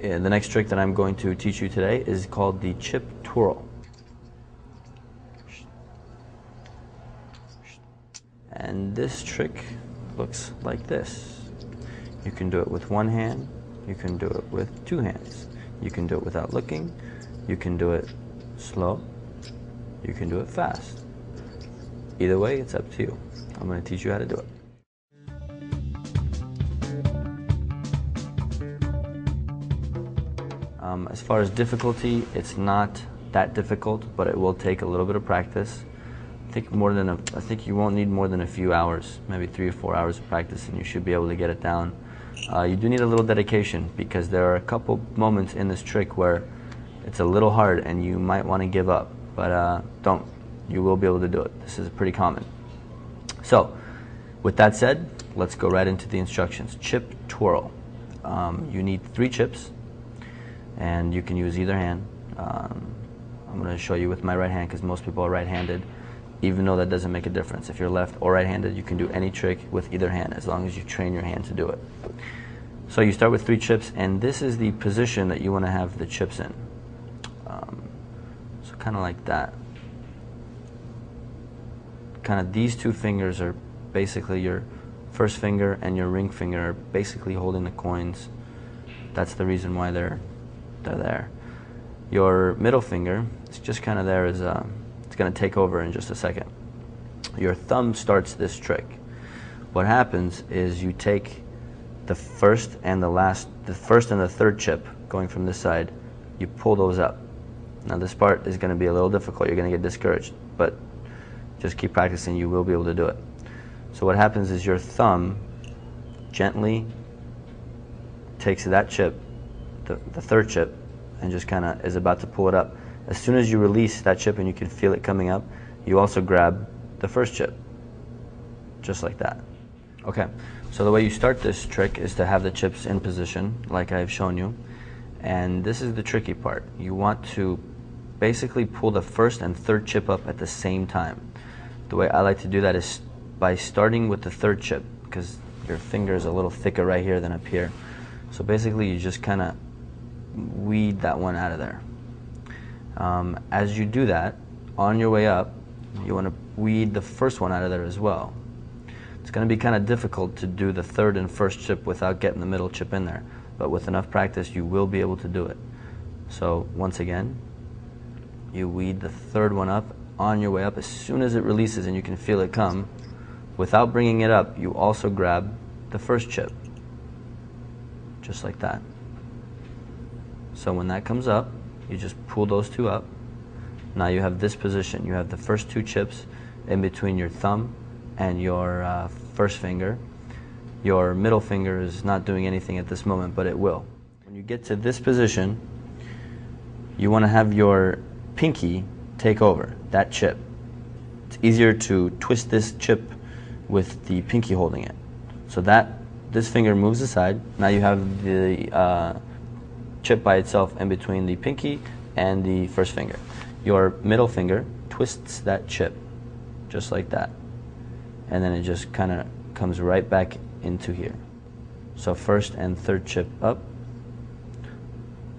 The next trick that I'm going to teach you today is called the chip twirl. And this trick looks like this. You can do it with one hand, you can do it with two hands, you can do it without looking, you can do it slow, you can do it fast. Either way, it's up to you. I'm going to teach you how to do it. As far as difficulty, it's not that difficult, but it will take a little bit of practice. I think you won't need more than a few hours, maybe 3 or 4 hours of practice, and you should be able to get it down. You do need a little dedication because there are a couple moments in this trick where it's a little hard and you might want to give up, but don't. You will be able to do it. This is pretty common. So, with that said, let's go right into the instructions. Chip twirl. You need 3 chips, and you can use either hand. I'm going to show you with my right hand because most people are right-handed, even though that doesn't make a difference. If you're left or right-handed, you can do any trick with either hand as long as you train your hand to do it. So you start with 3 chips, and this is the position that you want to have the chips in. So kind of like that. Kind of these 2 fingers are basically your first finger, and your ring finger are basically holding the coins. That's the reason why they're there. Your middle finger is just kind of there as it's going to take over in just a second. Your thumb starts this trick. What happens is you take the first and the third chip going from this side, you pull those up. Now this part is going to be a little difficult. You're going to get discouraged, but just keep practicing. You will be able to do it. So what happens is your thumb gently takes that chip, the third chip, and just kind of is about to pull it up. As soon as you release that chip and you can feel it coming up, you also grab the first chip, just like that. Okay, so the way you start this trick is to have the chips in position, like I've shown you. And this is the tricky part. You want to basically pull the first and third chip up at the same time. The way I like to do that is by starting with the third chip, because your finger is a little thicker right here than up here. So basically you just kind of weed that one out of there. As you do that, on your way up, you want to weed the first one out of there as well. It's going to be kind of difficult to do the third and first chip without getting the middle chip in there, but with enough practice you will be able to do it. So once again, you weed the third one up on your way up. As soon as it releases and you can feel it come, without bringing it up, you also grab the first chip, just like that. So when that comes up, you just pull those 2 up. Now you have this position. You have the first 2 chips in between your thumb and your first finger. Your middle finger is not doing anything at this moment, but it will. When you get to this position, you want to have your pinky take over that chip. It's easier to twist this chip with the pinky holding it. So this finger moves aside. Now you have the chip by itself in between the pinky and the first finger. Your middle finger twists that chip just like that, and then it just kind of comes right back into here. So first and third chip up,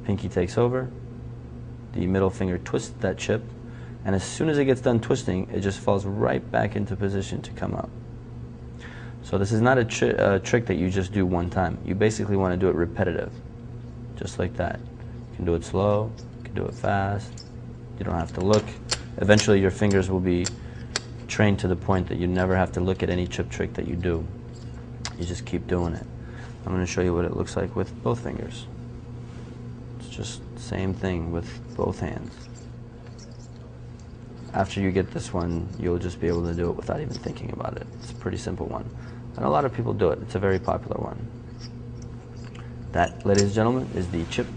pinky takes over, the middle finger twists that chip, and as soon as it gets done twisting, it just falls right back into position to come up. So this is not a trick that you just do one time. You basically want to do it repetitive, just like that. You can do it slow, you can do it fast, you don't have to look. Eventually your fingers will be trained to the point that you never have to look at any chip trick that you do. You just keep doing it. I'm going to show you what it looks like with both fingers. It's just the same thing with both hands. After you get this one, you'll just be able to do it without even thinking about it. It's a pretty simple one. And a lot of people do it. It's a very popular one. That, ladies and gentlemen, is the chip